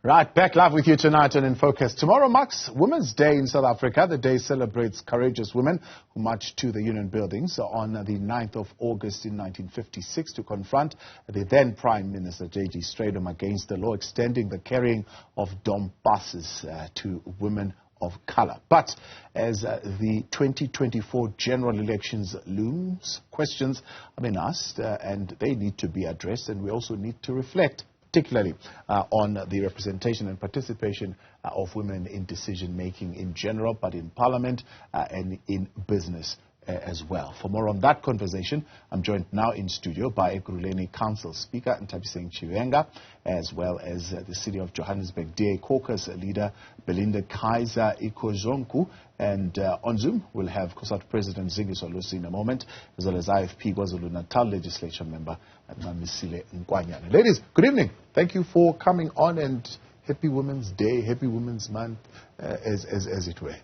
Right, back live with you tonight and in focus. Tomorrow marks Women's Day in South Africa. The day celebrates courageous women who marched to the Union buildings on the 9th of August in 1956 to confront the then Prime Minister J.G. Strijdom against the law extending the carrying of dompasses to women of color. But as the 2024 general elections looms, questions have been asked and they need to be addressed, and we also need to reflect particularly on the representation and participation of women in decision-making in general, but in Parliament and in business as well. For more on that conversation, I'm joined now in studio by Ekurhuleni Council Speaker Nthabiseng Tshivhenga, as well as the City of Johannesburg DA caucus leader Belinda Kayser-Echeozonjoku. And on Zoom, we'll have Cosatu President Zingiswa Losi in a moment, as well as IFP KwaZulu-Natal legislature member Ncamisile Nkwanyana. Ladies, good evening. Thank you for coming on, and happy Women's Day, happy Women's Month, as it were.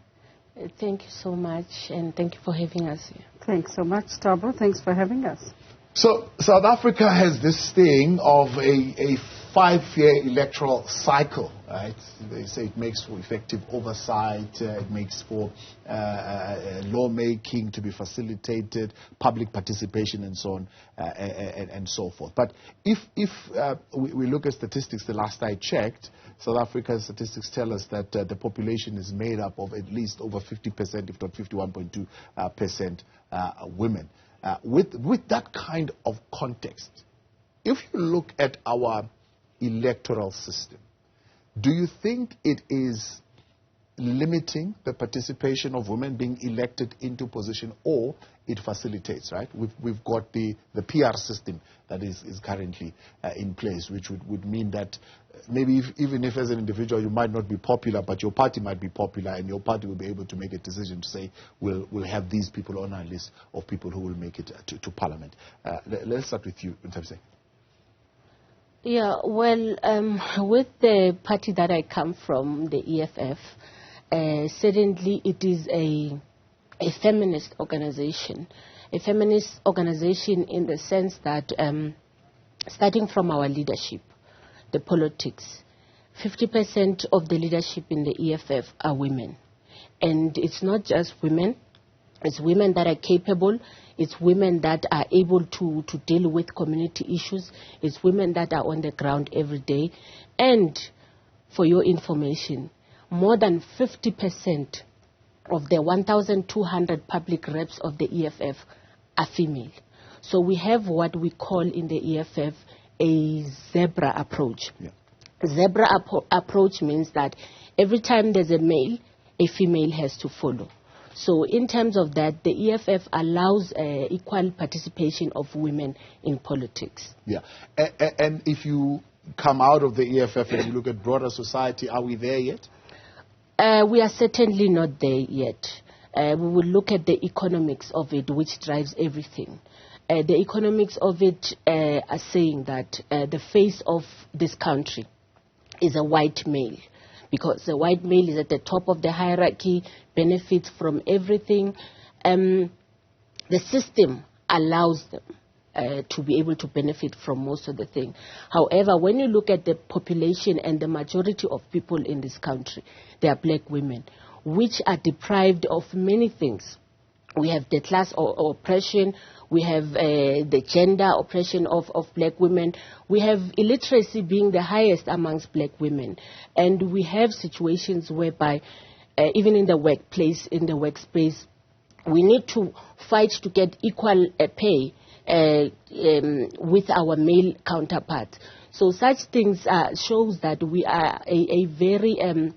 Thank you so much, and thank you for having us here. Thanks so much, Tabo. Thanks for having us. So, South Africa has this thing of a 5-year electoral cycle, right? They say it makes for effective oversight, it makes for lawmaking to be facilitated, public participation, and so on, and so forth. But if we look at statistics, the last I checked, South Africa's statistics tell us that the population is made up of at least over 50%, if not 51.2% women. With that kind of context, if you look at our electoral system, do you think it is limiting the participation of women being elected into position, or it facilitates, right? We've got the PR system that is currently in place, which would mean that maybe even if as an individual you might not be popular, but your party might be popular, and your party will be able to make a decision to say, we'll have these people on our list of people who will make it to Parliament. Let's start with you, Nthabiseng. Yeah, well, with the party that I come from, the EFF, certainly it is a feminist organization. A feminist organization in the sense that, starting from our leadership, the politics, 50% of the leadership in the EFF are women. And it's not just women, it's women that are capable, it's women that are able to deal with community issues, it's women that are on the ground every day. And for your information, more than 50% of the 1,200 public reps of the EFF are female. So we have what we call in the EFF a zebra approach. Yeah. Zebra approach means that every time there's a male, a female has to follow. So in terms of that, the EFF allows equal participation of women in politics. Yeah, and if you come out of the EFF and you look at broader society, are we there yet? We are certainly not there yet. We will look at the economics of it, which drives everything. The economics of it are saying that the face of this country is a white male, because the white male is at the top of the hierarchy, benefits from everything. The system allows them to be able to benefit from most of the thing. However, when you look at the population and the majority of people in this country, they are black women, which are deprived of many things. We have the class oppression, we have the gender oppression of black women, we have illiteracy being the highest amongst black women, and we have situations whereby even in the workplace, in the workspace, we need to fight to get equal pay with our male counterparts. So such things shows that we are a very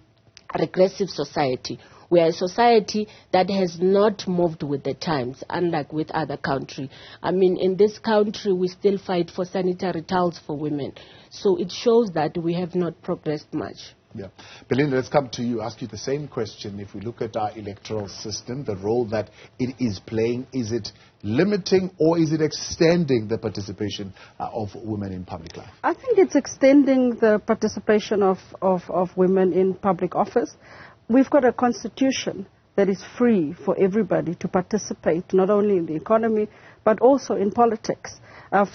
regressive society. We are a society that has not moved with the times, unlike with other countries. I mean, in this country, we still fight for sanitary towels for women. So it shows that we have not progressed much. Yeah. Belinda, let's come to you, ask you the same question. If we look at our electoral system, the role that it is playing, is it limiting or is it extending the participation of women in public life? I think it's extending the participation of women in public office. We've got a constitution that is free for everybody to participate, not only in the economy, but also in politics.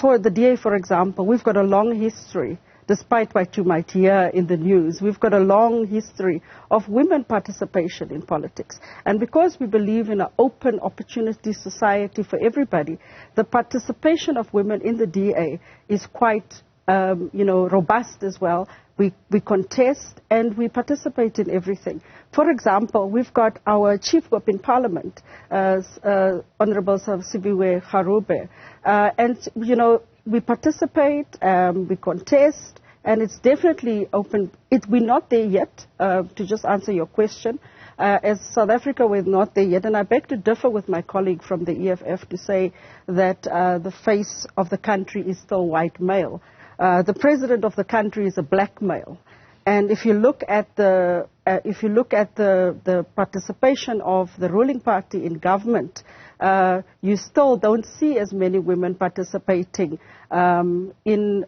For the DA, for example, we've got a long history despite what you might hear in the news. We've got a long history of women participation in politics. And because we believe in an open opportunity society for everybody, the participation of women in the DA is quite robust as well. We contest and we participate in everything. For example, we've got our Chief Whip in Parliament, Honorable Siviwe Harube, and we participate, we contest, and it's definitely open. We're not there yet, to just answer your question. As South Africa, we're not there yet, and I beg to differ with my colleague from the EFF to say that the face of the country is still white male. The president of the country is a black male, and if you look at the participation of the ruling party in government, you still don't see as many women participating in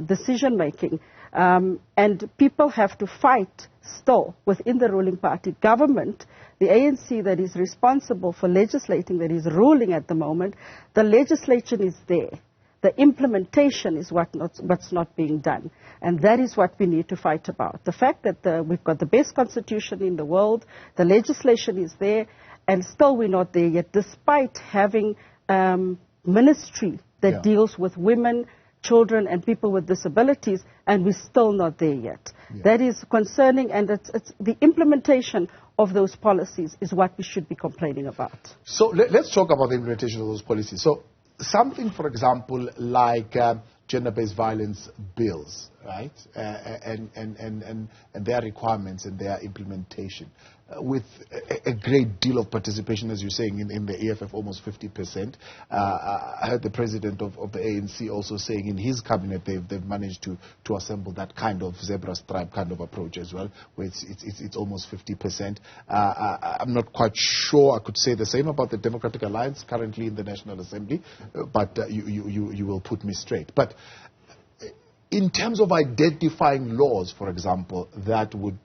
decision making, and people have to fight still within the ruling party. Government, the ANC that is responsible for legislating, that is ruling at the moment, the legislation is there. The implementation is what's not being done. And that is what we need to fight about. The fact that we've got the best constitution in the world, the legislation is there, and still we're not there yet, despite having ministry that deals with women, children, and people with disabilities, and we're still not there yet. Yeah. That is concerning, and it's the implementation of those policies is what we should be complaining about. So let's talk about the implementation of those policies. So something, for example, like gender-based violence bills, right, and their requirements and their implementation, with a great deal of participation, as you're saying, in the EFF, almost 50%. I heard the president of the ANC also saying in his cabinet they've managed to assemble that kind of zebra stripe kind of approach as well, where it's almost 50%. I'm not quite sure I could say the same about the Democratic Alliance currently in the National Assembly, but you will put me straight. But in terms of identifying laws, for example, that would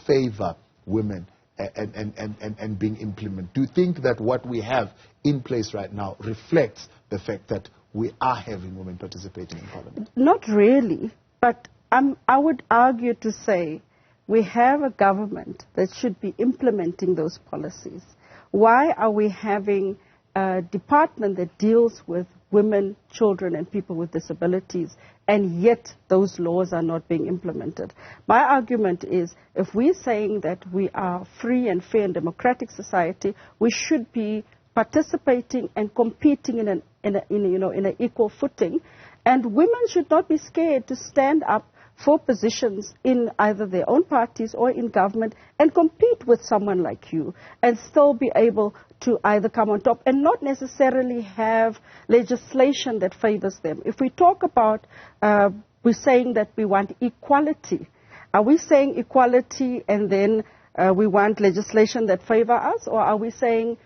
favor women and being implemented, do you think that what we have in place right now reflects the fact that we are having women participating in Parliament? Not really, but I would argue to say we have a government that should be implementing those policies. Why are we having a department that deals with women, children, and people with disabilities, and yet those laws are not being implemented? My argument is, if we're saying that we are a free and fair and democratic society, we should be participating and competing in an equal footing, and women should not be scared to stand up for positions in either their own parties or in government and compete with someone like you and still be able to either come on top and not necessarily have legislation that favors them. If we talk about, we're saying that we want equality. Are we saying equality and then we want legislation that favor us, or are we saying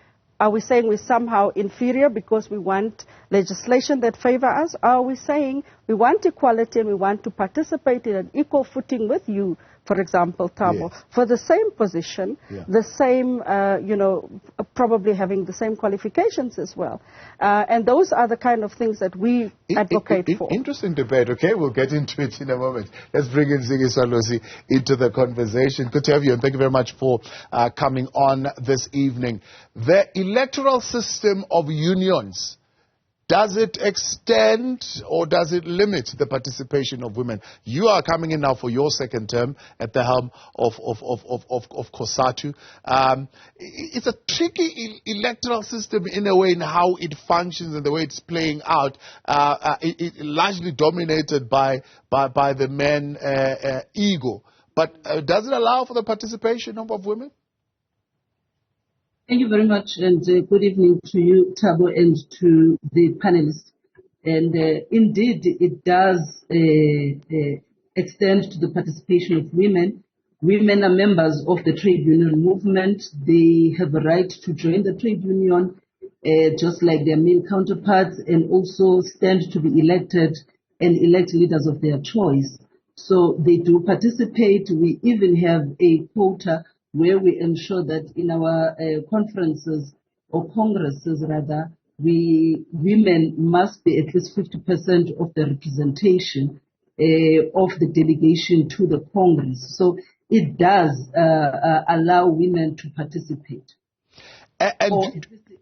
we're somehow inferior because we want legislation that favor us? Or are we saying we want equality and we want to participate in an equal footing with you, for example, Thabo, yes, for the same position, the same, probably having the same qualifications as well. And those are the kind of things that we advocate for. Interesting debate, okay? We'll get into it in a moment. Let's bring in Zingiswa Losi into the conversation. Good to have you, and thank you very much for coming on this evening. The electoral system of unions, does it extend or does it limit the participation of women? You are coming in now for your second term at the helm of Cosatu. It's a tricky electoral system in a way in how it functions and the way it's playing out. It largely dominated by the men ego. But does it allow for the participation of women? Thank you very much, and good evening to you, Thabo, and to the panelists. And indeed, it does extend to the participation of women. Women are members of the trade union movement. They have a right to join the trade union, just like their male counterparts, and also stand to be elected and elect leaders of their choice. So they do participate. We even have a quota where we ensure that in our conferences or congresses, rather, women must be at least 50% of the representation. of the delegation to the Congress. So it does allow women to participate. Or,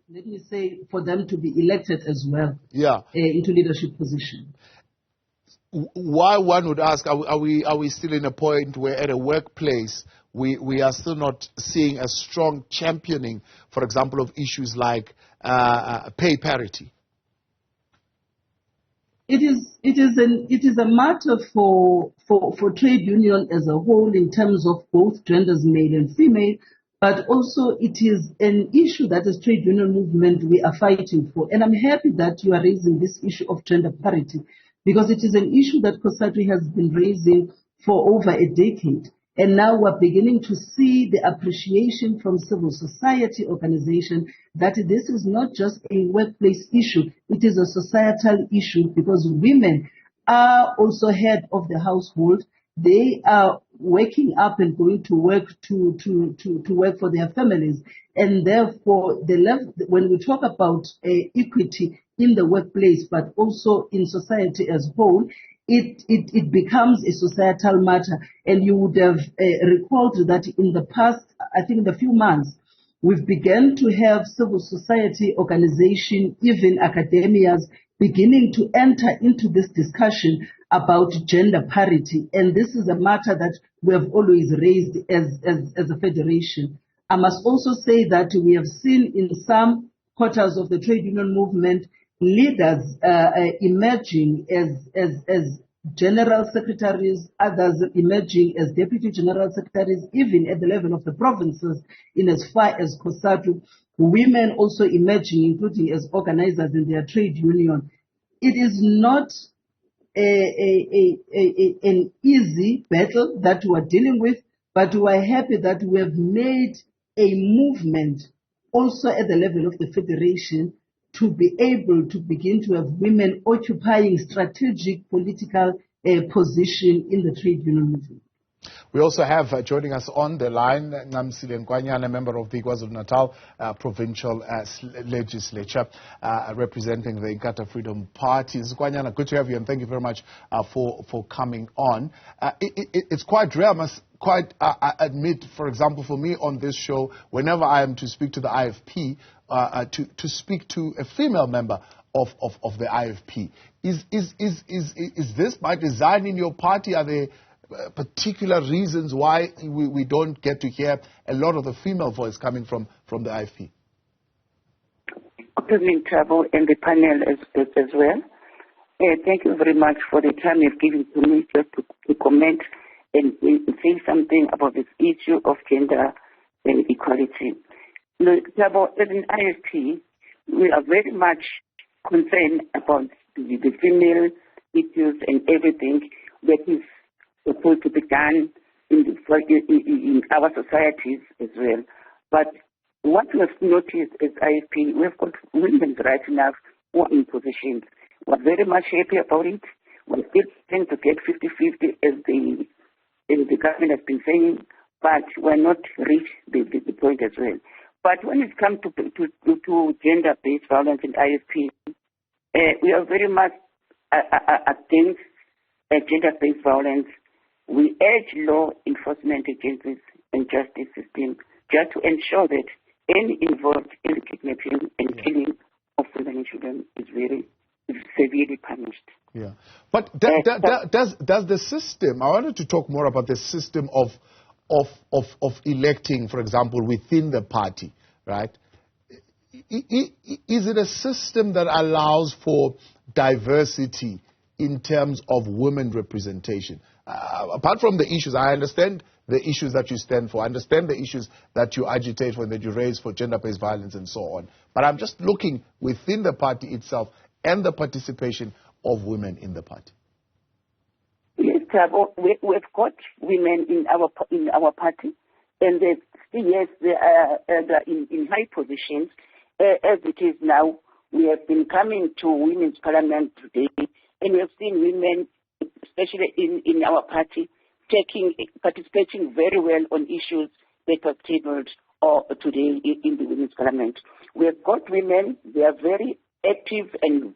let me say, for them to be elected as well into leadership position. Why, one would ask, are we still in a point where at a workplace we are still not seeing a strong championing, for example, of issues like pay parity? It is a matter for trade union as a whole in terms of both genders, male and female, but also it is an issue that as trade union movement we are fighting for. And I'm happy that you are raising this issue of gender parity, because it is an issue that Cosatu has been raising for over a decade. And now we're beginning to see the appreciation from civil society organizations that this is not just a workplace issue, it is a societal issue, because women are also head of the household. They are waking up and going to work to work for their families. And therefore, when we talk about equity in the workplace, but also in society as a whole, it becomes a societal matter. And you would have recalled that in the past, I think in the few months, we've begun to have civil society organization, even academias, beginning to enter into this discussion about gender parity. And this is a matter that we have always raised as a federation. I must also say that we have seen in some quarters of the trade union movement leaders emerging as general secretaries, others emerging as deputy general secretaries, even at the level of the provinces in as far as Cosatu. Women also emerging, including as organizers in their trade union. It is not an easy battle that we are dealing with, but we are happy that we have made a movement also at the level of the federation to be able to begin to have women occupying strategic political position in the trade union movement. We also have joining us on the line Ncamisile Nkwanyana, member of the KwaZulu-Natal provincial legislature, representing the Inkatha Freedom Party. Nkwanyana, good to have you, and thank you very much for coming on. It's quite rare, I must admit, for example, for me on this show, whenever I am to speak to the IFP, to speak to a female member of the IFP. Is this by design in your party? Are there particular reasons why we don't get to hear a lot of the female voice coming from the IFP? Good evening, Thabo, and the panel as well. Thank you very much for the time you've given to me just to comment and say something about this issue of gender and equality. Thabo, as an IFP, we are very much concerned about the female issues and everything that is supposed to be done in our societies as well. But what we have noticed as IFP, we have got women right now who are in positions. We're very much happy about it. We still tend to get 50-50 as the government has been saying, but we're not reached the point as well. But when it comes to gender-based violence in IFP, we are very much against gender-based violence. We urge law enforcement agencies and justice system just to ensure that any involved in the kidnapping and killing of women and children is very severely punished. Yeah, but does the system? I wanted to talk more about the system of electing, for example, within the party, right? Is it a system that allows for diversity in terms of women representation? Apart from the issues, I understand the issues that you stand for. I understand the issues that you agitate for and that you raise for gender-based violence and so on. But I'm just looking within the party itself and the participation of women in the party. Yes, we've got women in our party, and yes, they are in high positions. As it is now, we have been coming to Women's Parliament today, and we have seen women, especially in our party, participating very well on issues that are tabled today in the Women's Parliament. We have got women, they are very active and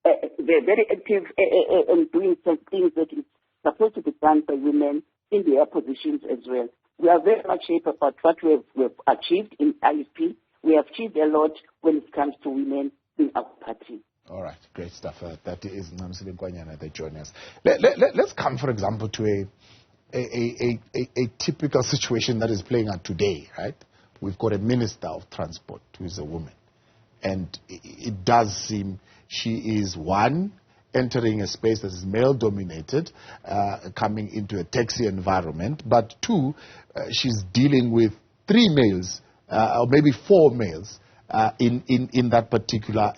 they're very active in doing some things that is supposed to be done by women in their positions as well. We are very much happy about what we've achieved in IFP. We have achieved a lot when it comes to women in our party. All right, great stuff. That is Ncamisile Nkwanyana that joined us. Let's come, for example, to a typical situation that is playing out today, right? We've got a Minister of Transport who is a woman. And it does seem she is, one, entering a space that is male-dominated, coming into a taxi environment, but two, she's dealing with 3 males, or maybe 4 males, in that particular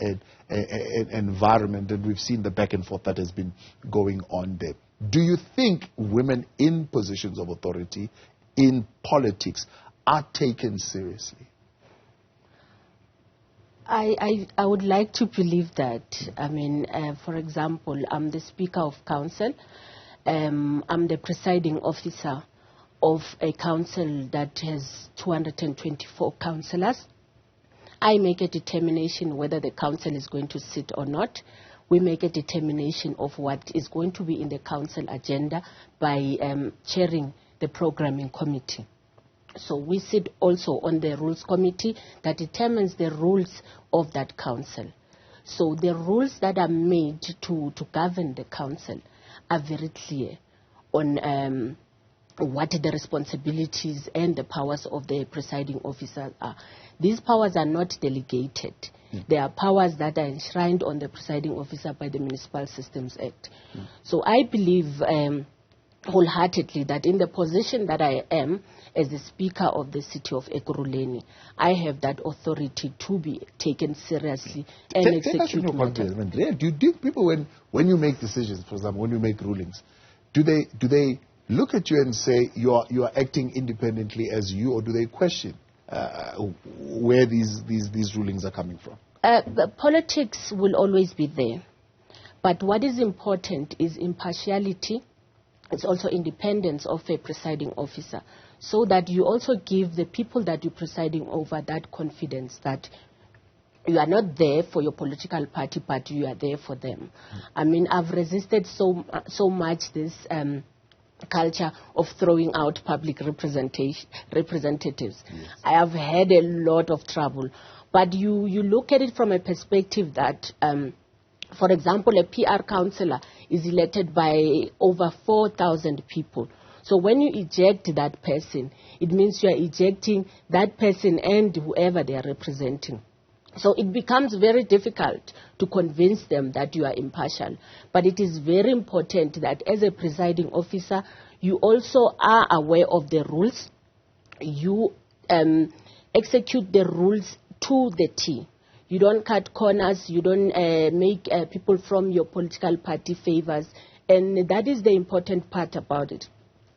environment, and we've seen the back and forth that has been going on there. Do you think women in positions of authority in politics are taken seriously? I would like to believe that. I mean, for example, I'm the Speaker of Council. I'm the presiding officer of a council that has 224 councillors. I make a determination whether the council is going to sit or not. We make a determination of what is going to be in the council agenda by chairing the programming committee. So we sit also on the rules committee that determines the rules of that council. So the rules that are made to govern the council are very clear on what the responsibilities and the powers of the presiding officers are. These powers are not delegated. They are powers that are enshrined on the presiding officer by the Municipal Systems Act. So I believe wholeheartedly that in the position that I am as the Speaker of the city of Ekurhuleni, I have that authority to be taken seriously and execute matters. Do you think people, when you make decisions, for example, when you make rulings, do they look at you and say you are acting independently as you, or do they question where these rulings are coming from? The politics will always be there, but what is important is impartiality. It's also independence of a presiding officer, so that you also give the people that you're presiding over that confidence that you are not there for your political party, but you are there for them. I mean, I've resisted so much this culture of throwing out public representatives. Yes. I have had a lot of trouble. But you look at it from a perspective that, for example, a PR councillor is elected by over 4,000 people. So when you eject that person, it means you are ejecting that person and whoever they are representing. So it becomes very difficult to convince them that you are impartial. But it is very important that as a presiding officer, you also are aware of the rules. You execute the rules to the T. You don't cut corners. You don't make people from your political party favors. And that is the important part about it.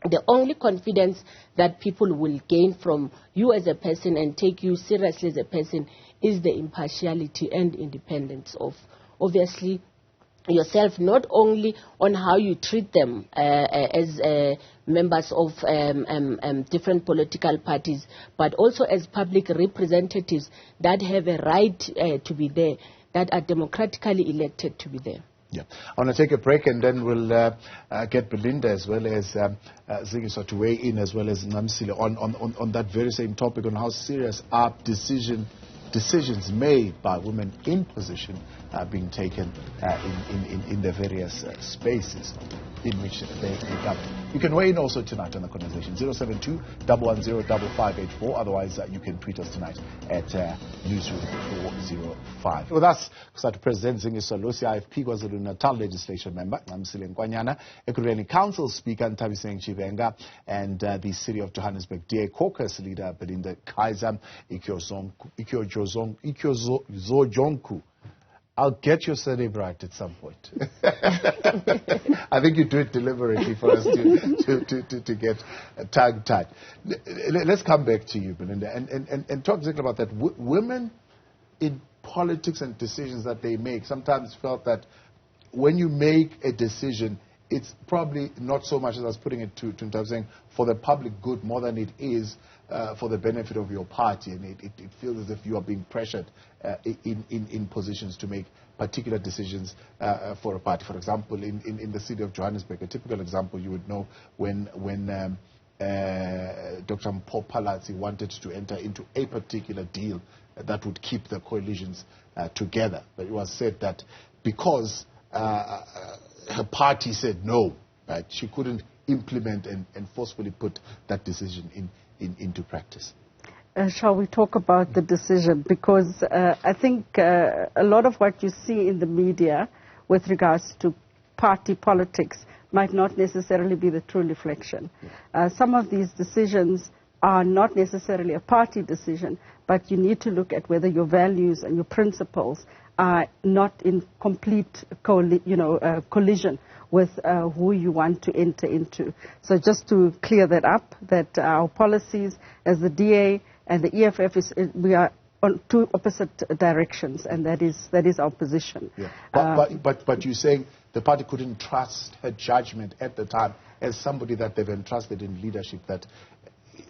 The only confidence that people will gain from you as a person and take you seriously as a person is the impartiality and independence of, obviously, yourself, not only on how you treat them as members of different political parties, but also as public representatives that have a right to be there, that are democratically elected to be there. Yeah, I want to take a break and then we'll get Belinda as well as Zingiswa to weigh in, as well as Ncamisile on that very same topic, on how serious are decisions made by women in position being taken in the various spaces in which they govern. You can weigh in also tonight on the conversation, 072-110-5584. Otherwise, you can tweet us tonight at Newzroom 405. With us, Cosatu President Zingiswa, Losi IFP KwaZulu-Natal legislature member Ncamisile Nkwanyana, Ekurhuleni Council Speaker Nthabiseng Tshivhenga, and the City of Johannesburg DA Caucus leader Belinda Kayser-Echeozonjoku. I'll get your surname right at some point. I think you do it deliberately for us to get tongue-tied. Let's come back to you, Belinda, and talk exactly about that. Women in politics and decisions that they make sometimes felt that when you make a decision, it's probably not so much as I was putting it to Nthabiseng for the public good more than it is for the benefit of your party, and it feels as if you are being pressured in positions to make particular decisions for a party. For example, in the city of Johannesburg, a typical example you would know when Dr. Mpho Phalatse wanted to enter into a particular deal that would keep the coalitions together. But it was said that because her party said no, right, she couldn't implement and forcefully put that decision into practice. Shall we talk about the decision? Because I think a lot of what you see in the media with regards to party politics might not necessarily be the true reflection. Some of these decisions are not necessarily a party decision, but you need to look at whether your values and your principles are not in complete collision with who you want to enter into. So just to clear that up, that our policies as the DA and the EFF, we are on two opposite directions, and that is our position. Yeah. But you're saying the party couldn't trust her judgment at the time as somebody that they've entrusted in leadership, that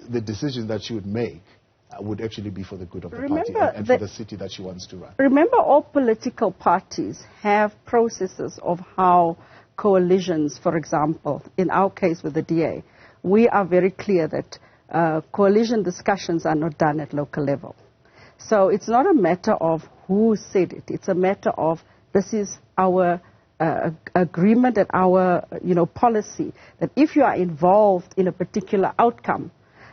the decision that she would make would actually be for the good of the party and for the city that she wants to run. Remember, all political parties have processes of how coalitions, for example, in our case with the DA, we are very clear that coalition discussions are not done at local level. So it's not a matter of who said it. It's a matter of this is our agreement and our policy, that if you are involved in a particular outcome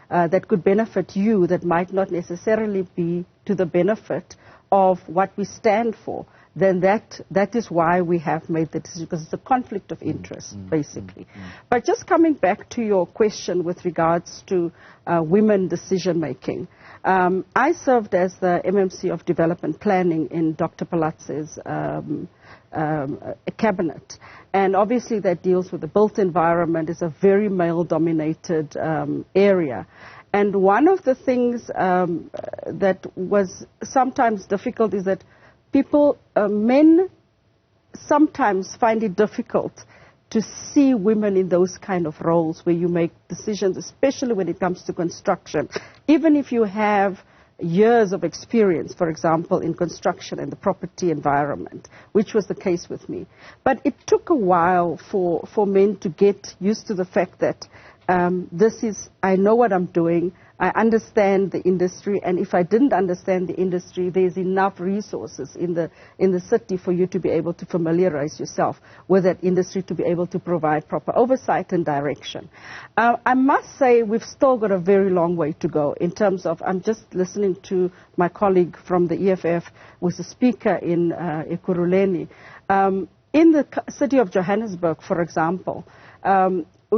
that could benefit you, that might not necessarily be to the benefit of what we stand for, then that is why we have made the decision, because it's a conflict of interest, basically. But just coming back to your question with regards to women decision-making, I served as the MMC of Development Planning in Dr. Phalatse's cabinet. And obviously that deals with the built environment. It's a very male-dominated area. And one of the things that was sometimes difficult is that men sometimes find it difficult to see women in those kind of roles where you make decisions, especially when it comes to construction. Even if you have years of experience, for example, in construction and the property environment, which was the case with me. But it took a while for men to get used to the fact that I know what I'm doing, I understand the industry, and if I didn't understand the industry, there's enough resources in the city for you to be able to familiarize yourself with that industry, to be able to provide proper oversight and direction. I must say we've still got a very long way to go in terms of, I'm just listening to my colleague from the EFF, who was a speaker in Ekurhuleni. In the city of Johannesburg, for example,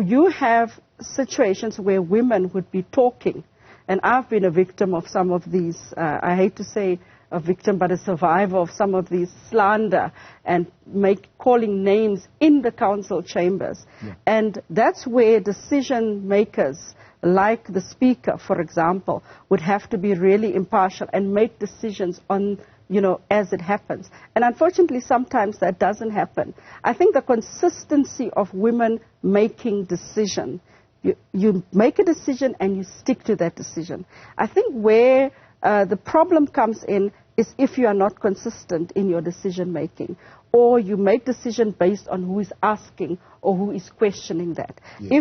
you have situations where women would be talking, and I've been a victim of some of these, I hate to say a victim, but a survivor of some of these slander and calling names in the council chambers. Yeah. And that's where decision makers, like the speaker, for example, would have to be really impartial and make decisions on, as it happens. And unfortunately, sometimes that doesn't happen. I think the consistency of women making decisions, you make a decision and you stick to that decision. I think where the problem comes in is if you are not consistent in your decision making, or you make decision based on who is asking or who is questioning that. Yeah.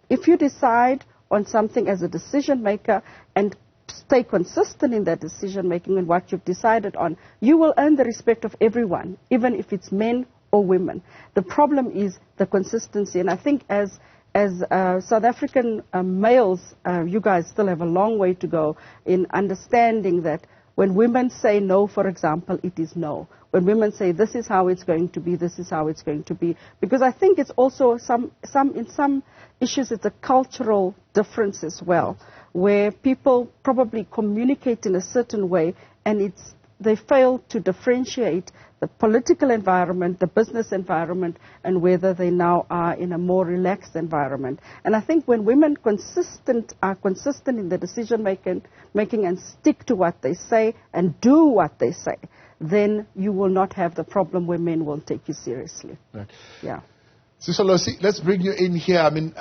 If you decide on something as a decision maker and stay consistent in that decision making and what you've decided on, you will earn the respect of everyone, even if it's men or women. The problem is the consistency, and I think as South African males, you guys still have a long way to go in understanding that when women say no, for example, it is no. When women say this is how it's going to be, this is how it's going to be. Because I think it's also in some issues it's a cultural difference as well, where people probably communicate in a certain way and they fail to differentiate the political environment, the business environment, and whether they now are in a more relaxed environment. And I think when women are consistent in the decision making and stick to what they say and do what they say, then you will not have the problem where men won't take you seriously. Right. Yeah. Sister Losi, let's bring you in here. I mean,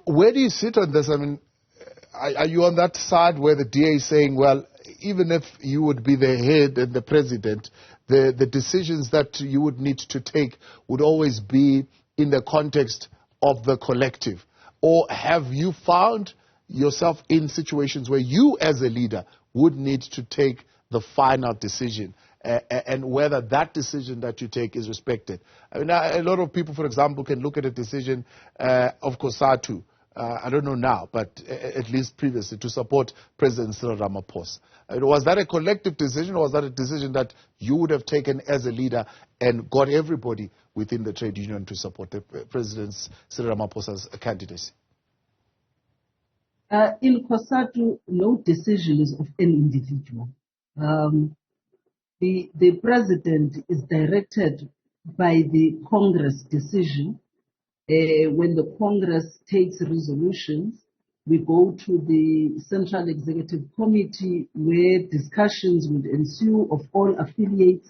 where do you sit on this? I mean, are you on that side where the DA is saying, well, even if you would be the head and the president, the decisions that you would need to take would always be in the context of the collective? Or have you found yourself in situations where you as a leader would need to take the final decision, and whether that decision that you take is respected? I mean, a lot of people, for example, can look at a decision of Cosatu, I don't know now, but at least previously, to support President Cyril Ramaphosa. Was that a collective decision, or was that a decision that you would have taken as a leader and got everybody within the trade union to support the President Cyril Ramaphosa's candidacy? In Cosatu, no decision is of any individual. The president is directed by the Congress decision. When the Congress takes resolutions, we go to the Central Executive Committee where discussions would ensue of all affiliates,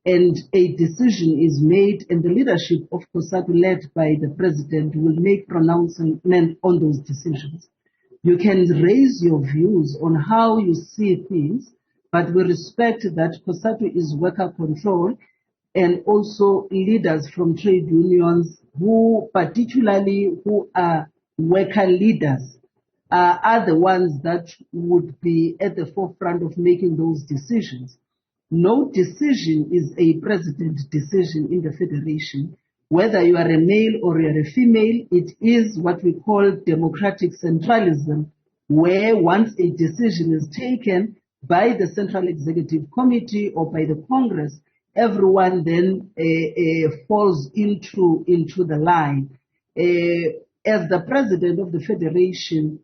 and a decision is made, and the leadership of Cosatu, led by the president, will make pronouncement on those decisions. You can raise your views on how you see things, but we respect that Cosatu is worker control, and also leaders from trade unions who are worker leaders are the ones that would be at the forefront of making those decisions. No decision is a president decision in the federation. Whether you are a male or you are a female, it is what we call democratic centralism, where once a decision is taken by the Central Executive Committee or by the Congress, everyone then falls into the line. As the president of the federation,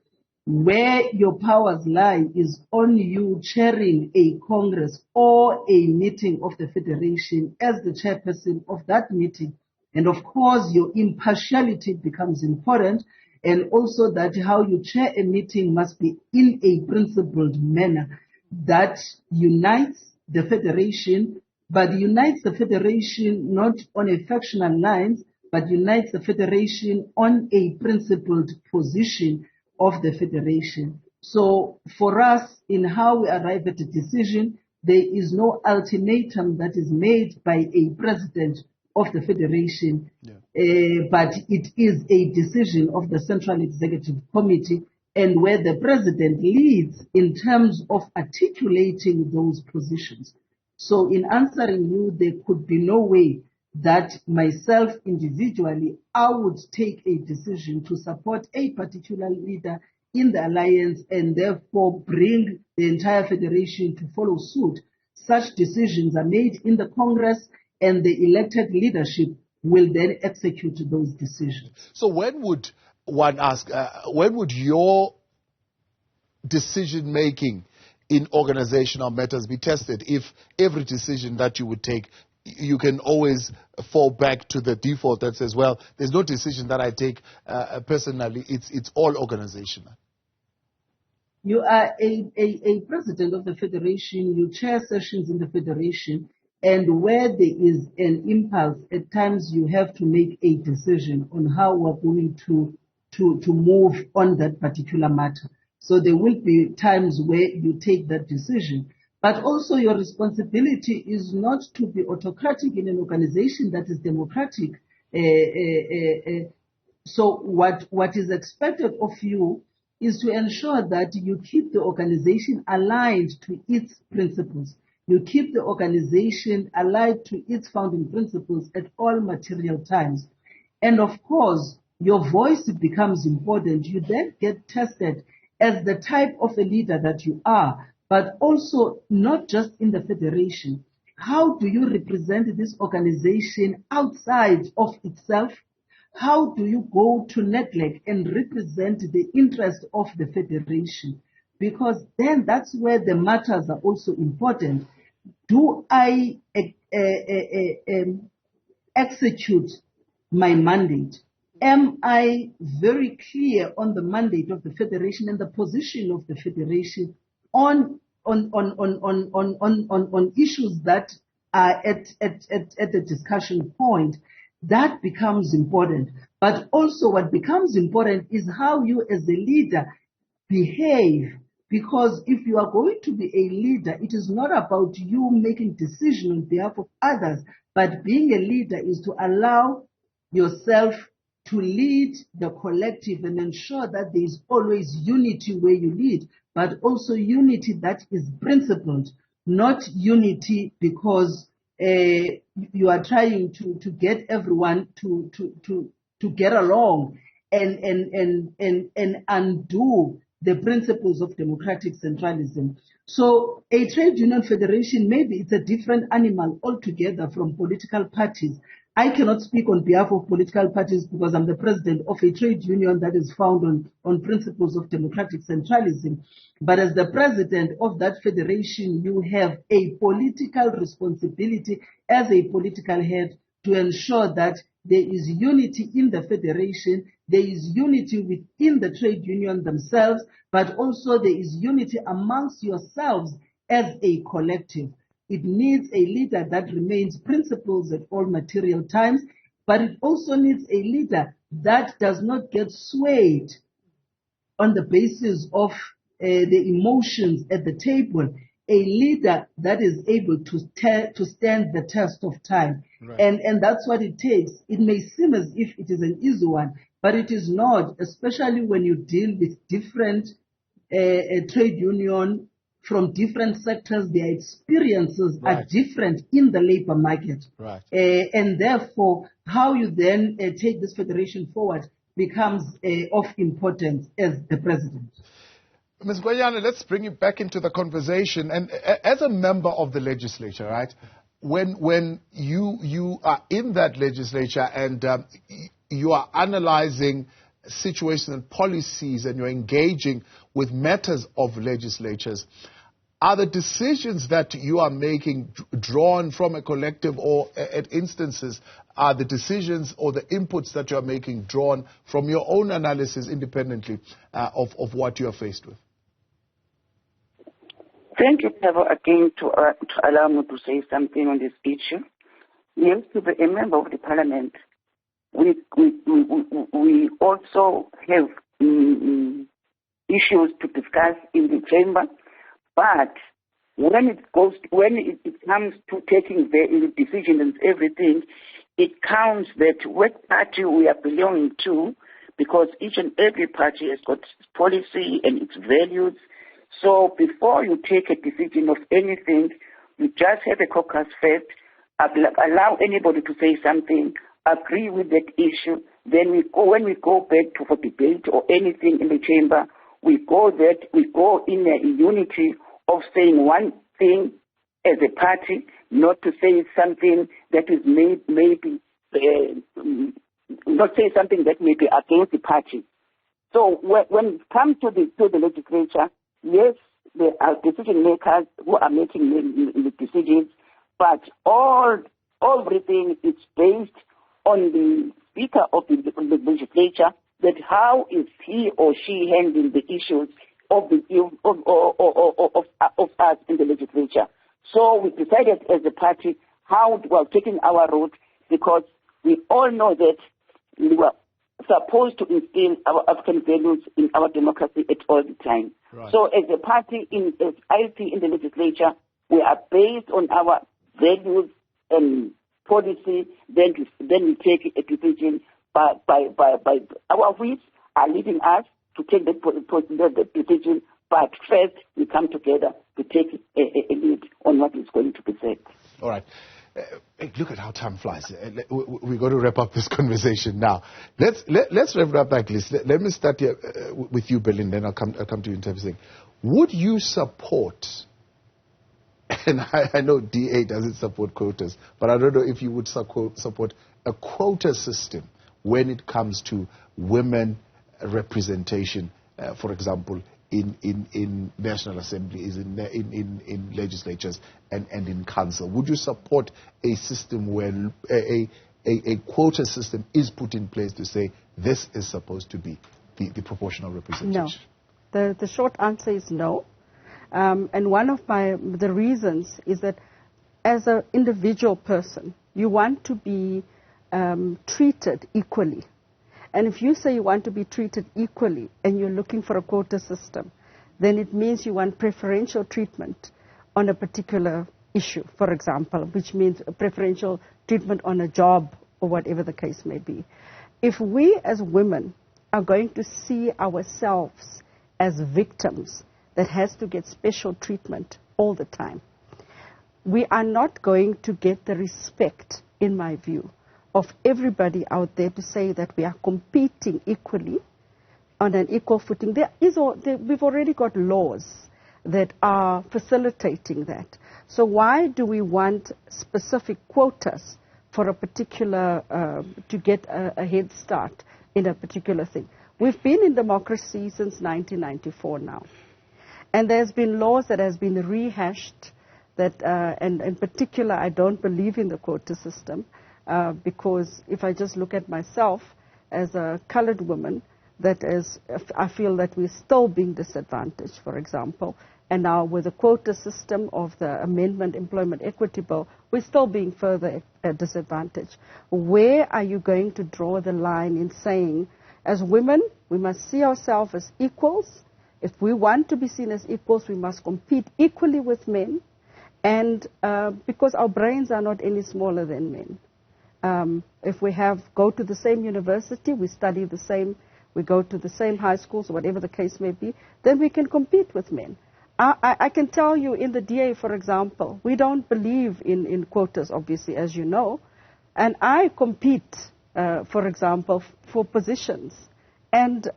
where your powers lie is on you chairing a Congress or a meeting of the federation as the chairperson of that meeting. And of course, your impartiality becomes important, and also that how you chair a meeting must be in a principled manner that unites the federation, but unites the federation not on a factional lines, but unites the federation on a principled position of the federation. So for us, in how we arrive at a decision, there is no ultimatum that is made by a president of the federation, but it is a decision of the Central Executive Committee, and where the president leads in terms of articulating those positions. So in answering you, there could be no way that myself individually, I would take a decision to support a particular leader in the alliance and therefore bring the entire federation to follow suit. Such decisions are made in the Congress, and the elected leadership will then execute those decisions. So when would one ask, when would your decision-making in organizational matters be tested? If every decision that you would take, you can always fall back to the default that says, well, there's no decision that I take personally, it's all organizational. You are a president of the federation, you chair sessions in the federation, and where there is an impulse, at times you have to make a decision on how we're going to move on that particular matter. So there will be times where you take that decision. But also your responsibility is not to be autocratic in an organization that is democratic. So what is expected of you is to ensure that you keep the organization aligned to its principles. You keep the organization aligned to its founding principles at all material times. And of course, your voice becomes important. You then get tested as the type of a leader that you are, but also not just in the federation. How do you represent this organization outside of itself? How do you go to NEDLEC and represent the interest of the federation? Because then that's where the matters are also important. Do I execute my mandate? Am I very clear on the mandate of the federation and the position of the federation on issues that are at the discussion point, that becomes important. But also what becomes important is how you as a leader behave. Because if you are going to be a leader, it is not about you making decisions on behalf of others, but being a leader is to allow yourself to lead the collective and ensure that there is always unity where you lead, but also unity that is principled, not unity because you are trying to get everyone to get along and undo the principles of democratic centralism. So a trade union federation, maybe it's a different animal altogether from political parties. I cannot speak on behalf of political parties because I'm the president of a trade union that is founded on principles of democratic centralism. But as the president of that federation, you have a political responsibility as a political head to ensure that there is unity in the federation, there is unity within the trade union themselves, but also there is unity amongst yourselves as a collective. It needs a leader that remains principled at all material times, but it also needs a leader that does not get swayed on the basis of the emotions at the table. A leader that is able to stand the test of time. Right. And that's what it takes. It may seem as if it is an easy one, but it is not, especially when you deal with different trade union from different sectors. Their experiences are different in the labor market. Right. And therefore, how you then take this federation forward becomes of importance as the president. Ms. Nkwanyana, let's bring you back into the conversation. And as a member of the legislature, right, when you are in that legislature and you are analyzing situations and policies and you're engaging with matters of legislatures, are the decisions that you are making drawn from a collective, or at instances, are the decisions or the inputs that you are making drawn from your own analysis independently of what you are faced with? Thank you, Trevor, again to allow me to say something on this issue. Yes, to be a member of the parliament, we also have issues to discuss in the chamber, but when it comes to taking the decisions and everything, it counts that what party we are belonging to, because each and every party has got policy and its values. So before you take a decision of anything, you just have a caucus first, allow anybody to say something, agree with that issue, then when we go back for debate or anything in the chamber, we go in a unity of saying one thing as a party, not to say something that is not say something that may be against the party. So when it comes to the legislature, yes, there are decision makers who are making the decisions, but everything is based on the Speaker of the legislature, that how is he or she handling the issues of us in the legislature. So we decided as a party how we are taking our route, because we all know that we were supposed to instill our African values in our democracy at all the time. Right. So as a party, as IFP in the legislature, we are based on our values and policy, then we take a decision by our whips are leading us to take the decision, but first we come together to take a lead on what is going to be said. All right. Look at how time flies. We're going to wrap up this conversation now. Let's wrap up like this. Let me start here with you, Belinda, then I'll come to you, Nthabiseng. Would you support, and I know DA doesn't support quotas, but I don't know if you would support a quota system when it comes to women representation, for example, in National Assemblies, in legislatures, and in council? Would you support a system where a quota system is put in place to say this is supposed to be the proportional representation? No. The short answer is no. And one of the reasons is that as an individual person, you want to be treated equally. And if you say you want to be treated equally and you're looking for a quota system, then it means you want preferential treatment on a particular issue, for example, which means a preferential treatment on a job or whatever the case may be. If we as women are going to see ourselves as victims that has to get special treatment all the time, we are not going to get the respect, in my view, of everybody out there to say that we are competing equally on an equal footing. We've already got laws that are facilitating that. So why do we want specific quotas for a particular, to get a head start in a particular thing? We've been in democracy since 1994 now. And there's been laws that has been rehashed that, and in particular, I don't believe in the quota system because if I just look at myself as a colored woman, I feel that we're still being disadvantaged, for example. And now with the quota system of the Amendment Employment Equity Bill, we're still being further disadvantaged. Where are you going to draw the line in saying, as women, we must see ourselves as equals? If we want to be seen as equals, we must compete equally with men. And because our brains are not any smaller than men. If we go to the same university, we study the same, we go to the same high schools, or whatever the case may be, then we can compete with men. I can tell you in the DA, for example, we don't believe in quotas, obviously, as you know. And I compete, for example, for positions. And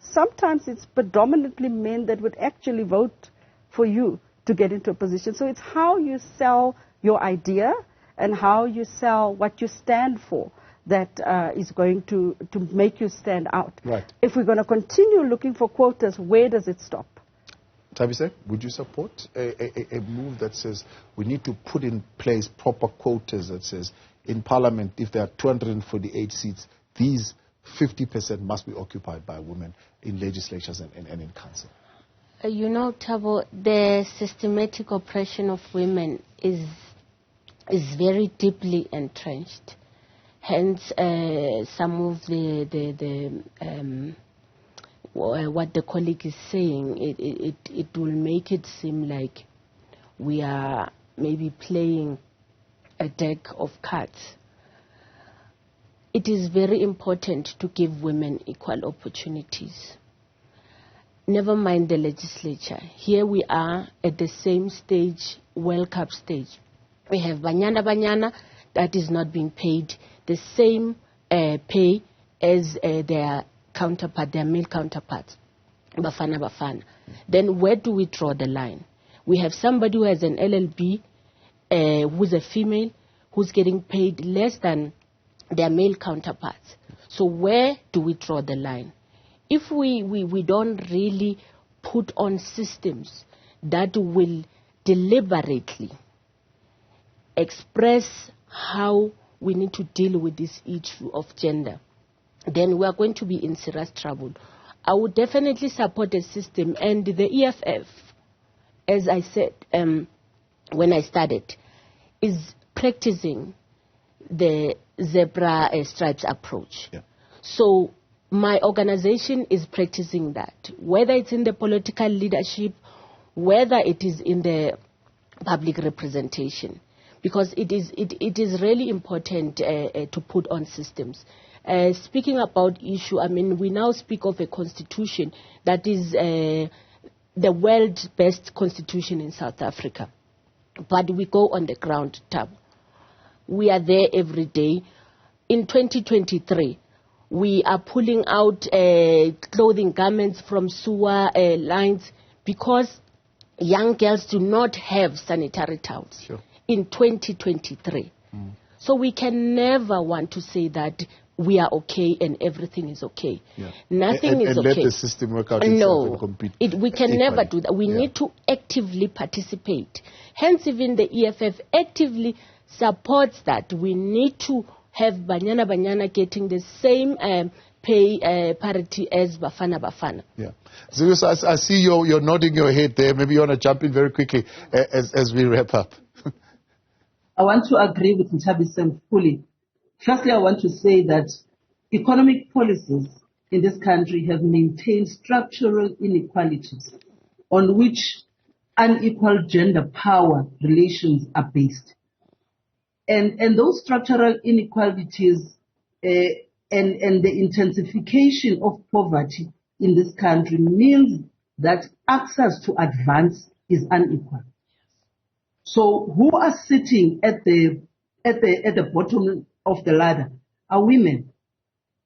sometimes it's predominantly men that would actually vote for you to get into a position. So it's how you sell your idea and how you sell what you stand for that is going to make you stand out. Right. If we're going to continue looking for quotas, where does it stop? Nthabiseng, would you support a move that says we need to put in place proper quotas that says in Parliament, if there are 248 seats, these 50% must be occupied by women in legislatures and in council? You know, Thabo, the systematic oppression of women is very deeply entrenched. Hence, some of what the colleague is saying, it will make it seem like we are maybe playing a deck of cards. It is very important to give women equal opportunities. Never mind the legislature. Here we are at the same stage, World Cup stage. We have Banyana that is not being paid the same pay as their counterpart, their male counterparts, Bafana. Then where do we draw the line? We have somebody who has an LLB, who's a female, who's getting paid less than their male counterparts. So where do we draw the line? If we don't really put on systems that will deliberately express how we need to deal with this issue of gender, then we are going to be in serious trouble. I would definitely support a system, and the EFF, as I said when I started, is practicing the zebra stripes approach. Yeah. So my organization is practicing that, whether it's in the political leadership, whether it is in the public representation, because it is really important to put on systems. Speaking about issue, I mean, we now speak of a constitution that is the world's best constitution in South Africa. But we go on the ground, Tab. We are there every day. In 2023, we are pulling out clothing garments from sewer lines because young girls do not have sanitary towels. Sure. In 2023. So we can never want to say that we are okay and everything is okay. Yeah. Nothing is okay. And let the system work out itself and compete. We can never do that. We need to actively participate. Hence, even the EFF actively supports that. We need to have Banyana getting the same pay parity as Bafana. Yeah. Zingiswa, I see you're nodding your head there. Maybe you want to jump in very quickly as we wrap up. I want to agree with Nthabiseng fully. Firstly, I want to say that economic policies in this country have maintained structural inequalities on which unequal gender power relations are based. And those structural inequalities and the intensification of poverty in this country means that access to advance is unequal. So who are sitting at the bottom of the ladder are women.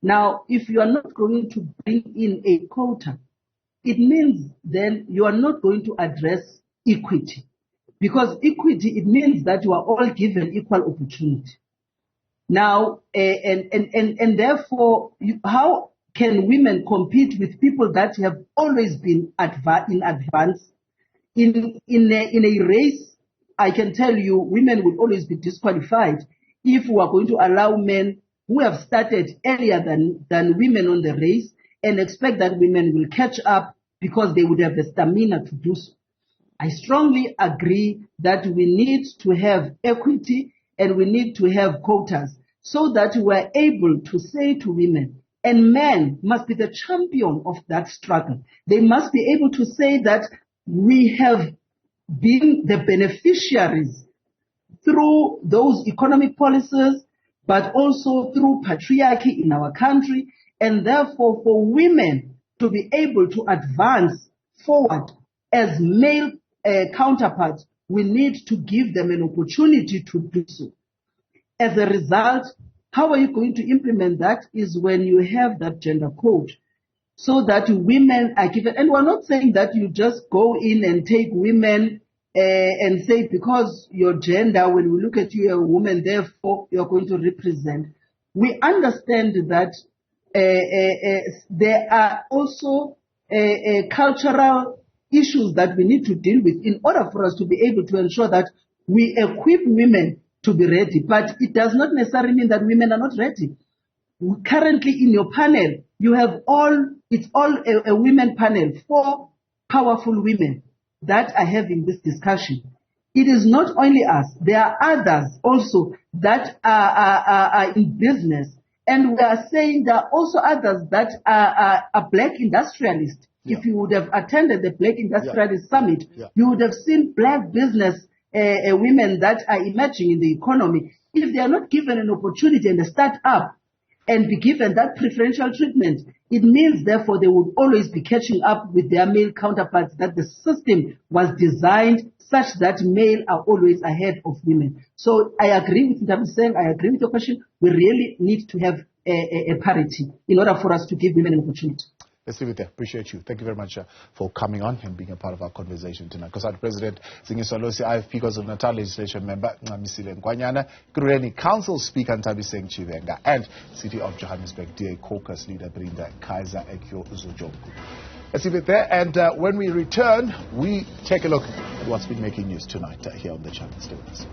Now, if you are not going to bring in a quota, it means then you are not going to address equity. Because equity, it means that you are all given equal opportunity. Now, and therefore, how can women compete with people that have always been in advance? In a race, I can tell you, women will always be disqualified if we are going to allow men who have started earlier than women on the race and expect that women will catch up because they would have the stamina to do so. I strongly agree that we need to have equity and we need to have quotas so that we are able to say to women, and men must be the champion of that struggle. They must be able to say that we have been the beneficiaries through those economic policies, but also through patriarchy in our country, and therefore for women to be able to advance forward as male counterparts, we need to give them an opportunity to do so. As a result, how are you going to implement that is when you have that gender code so that women are given, and we're not saying that you just go in and take women and say because your gender, when we look at you, you're a woman, therefore you're going to represent. We understand that there are also cultural issues that we need to deal with in order for us to be able to ensure that we equip women to be ready. But it does not necessarily mean that women are not ready. Currently in your panel, you have it's all a women panel, 4 powerful women that are having this discussion. It is not only us, there are others also that are in business. And we are saying there are also others that are black industrialists. Yeah. If you would have attended the Black Industrialist Summit, you would have seen black business women that are emerging in the economy. If they are not given an opportunity and a start up and be given that preferential treatment, it means therefore they would always be catching up with their male counterparts, that the system was designed such that male are always ahead of women. So I agree with Nthabiseng, I agree with your question. We really need to have a parity in order for us to give women an opportunity. Let's leave it there. Appreciate you. Thank you very much for coming on and being a part of our conversation tonight. Cosatu President Zingiswa, Losi, IFP KwaZulu-Natal Legislature Member Ncamisile, Nkwanyana, Ekurhuleni Council Speaker Nthabiseng Tshivhenga, and City of Johannesburg DA Caucus Leader Belinda Kayser-Echeozonjoku. Let's leave it there. And when we return, we take a look at what's been making news tonight here on the channel. Stay with us.